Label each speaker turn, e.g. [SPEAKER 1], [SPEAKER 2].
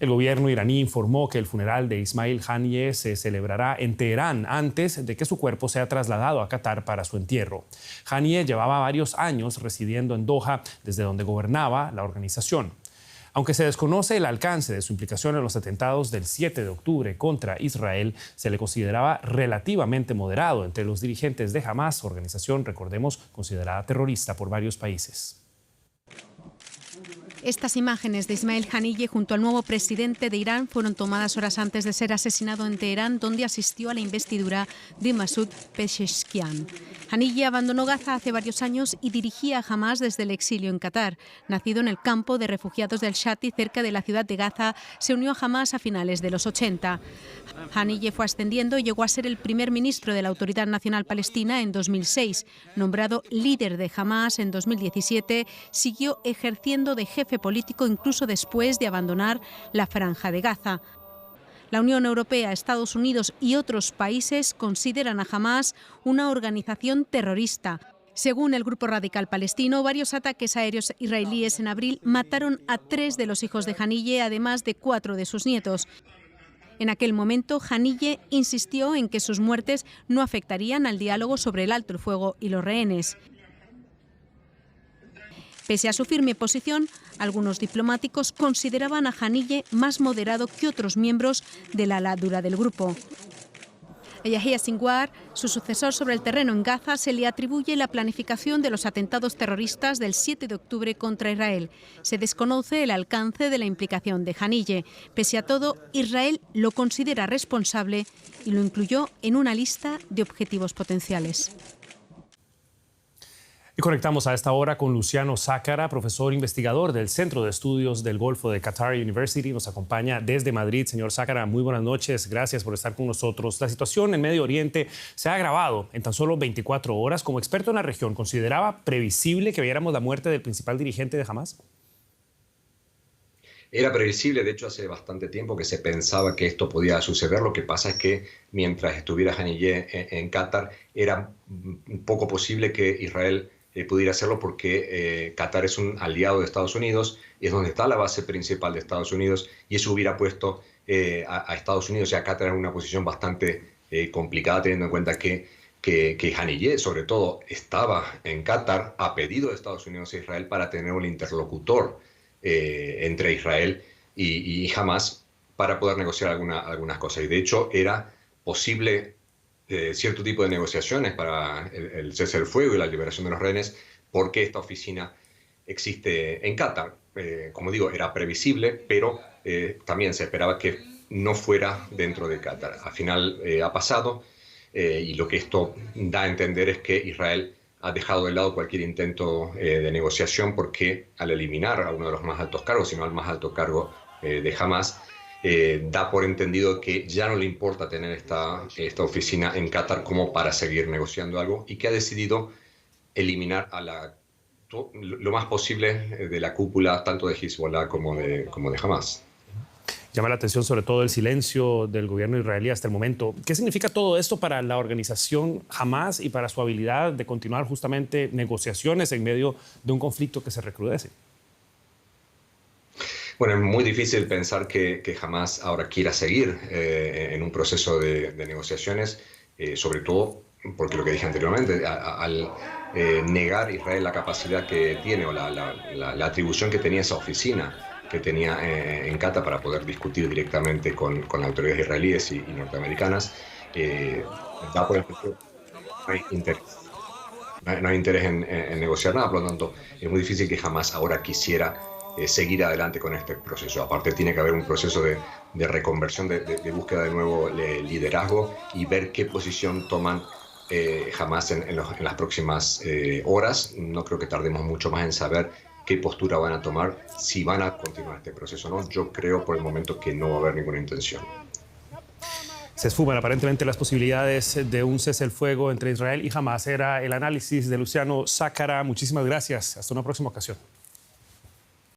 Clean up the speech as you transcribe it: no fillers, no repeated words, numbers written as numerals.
[SPEAKER 1] El gobierno iraní informó que el funeral de Ismail Haniyeh se celebrará en Teherán antes de que su cuerpo sea trasladado a Qatar para su entierro. Haniyeh llevaba varios años residiendo en Doha, desde donde gobernaba la organización. Aunque se desconoce el alcance de su implicación en los atentados del 7 de octubre contra Israel, se le consideraba relativamente moderado entre los dirigentes de Hamás, organización, recordemos, considerada terrorista por varios países.
[SPEAKER 2] Estas imágenes de Ismail Haniyeh junto al nuevo presidente de Irán fueron tomadas horas antes de ser asesinado en Teherán, donde asistió a la investidura de Masoud Pezeshkian. Haniyeh abandonó Gaza hace varios años y dirigía a Hamás desde el exilio en Qatar. Nacido en el campo de refugiados del Shati, cerca de la ciudad de Gaza, se unió a Hamás a finales de los 80. Haniyeh fue ascendiendo y llegó a ser el primer ministro de la Autoridad Nacional Palestina en 2006. Nombrado líder de Hamás en 2017, siguió ejerciendo de jefe político incluso después de abandonar la Franja de Gaza. La Unión Europea, Estados Unidos y otros países consideran a Hamás una organización terrorista. Según el grupo radical palestino, varios ataques aéreos israelíes en abril mataron a 3 de los hijos de Haniyeh, además de 4 de sus nietos. En aquel momento, Haniyeh insistió en que sus muertes no afectarían al diálogo sobre el alto el fuego y los rehenes. Pese a su firme posición, algunos diplomáticos consideraban a Haniyeh más moderado que otros miembros del ala dura del grupo. A Yahya Sinwar, su sucesor sobre el terreno en Gaza, se le atribuye la planificación de los atentados terroristas del 7 de octubre contra Israel. Se desconoce el alcance de la implicación de Haniyeh. Pese a todo, Israel lo considera responsable y lo incluyó en una lista de objetivos potenciales.
[SPEAKER 1] Y conectamos a esta hora con Luciano Zácara, profesor investigador del Centro de Estudios del Golfo de Qatar University. Nos acompaña desde Madrid. Señor Zácara, muy buenas noches. Gracias por estar con nosotros. La situación en Medio Oriente se ha agravado en tan solo 24 horas. Como experto en la región, ¿consideraba previsible que viéramos la muerte del principal dirigente de Hamás?
[SPEAKER 3] Era previsible, de hecho hace bastante tiempo que se pensaba que esto podía suceder. Lo que pasa es que mientras estuviera Haniyeh en Qatar era poco posible que Israel pudiera hacerlo porque Qatar es un aliado de Estados Unidos y es donde está la base principal de Estados Unidos, y eso hubiera puesto a Estados Unidos y a Qatar en una posición bastante complicada, teniendo en cuenta que Haniyeh, sobre todo, estaba en Qatar a pedido de Estados Unidos e Israel para tener un interlocutor entre Israel y Hamás para poder negociar algunas cosas. Y de hecho era posible cierto tipo de negociaciones para el cese del fuego y la liberación de los rehenes, porque esta oficina existe en Qatar. Como digo, era previsible, pero también se esperaba que no fuera dentro de Qatar. Al final ha pasado, y lo que esto da a entender es que Israel ha dejado de lado cualquier intento de negociación, porque al eliminar a uno de los más altos cargos, sino al más alto cargo de Hamás, da por entendido que ya no le importa tener esta oficina en Qatar como para seguir negociando algo, y que ha decidido eliminar a lo más posible de la cúpula tanto de Hezbollah como de Hamás.
[SPEAKER 1] Llama la atención sobre todo el silencio del gobierno israelí hasta el momento. ¿Qué significa todo esto para la organización Hamás y para su habilidad de continuar justamente negociaciones en medio de un conflicto que se recrudece?
[SPEAKER 3] Bueno, es muy difícil pensar que Hamás ahora quiera seguir en un proceso de negociaciones, sobre todo porque lo que dije anteriormente, al negar Israel la capacidad que tiene o la atribución que tenía esa oficina que tenía en Qatar para poder discutir directamente con las autoridades israelíes y norteamericanas, da por ejemplo, no hay interés en negociar nada. Por lo tanto, es muy difícil que Hamás ahora quisiera seguir adelante con este proceso. Aparte, tiene que haber un proceso de reconversión, de búsqueda de nuevo liderazgo, y ver qué posición toman Hamás en las próximas horas. No creo que tardemos mucho más en saber qué postura van a tomar, si van a continuar este proceso o no. Yo creo por el momento que no va a haber ninguna intención.
[SPEAKER 1] Se esfuman aparentemente las posibilidades de un cese el fuego entre Israel y Hamás. Era el análisis de Luciano Zácara. Muchísimas gracias. Hasta una próxima ocasión.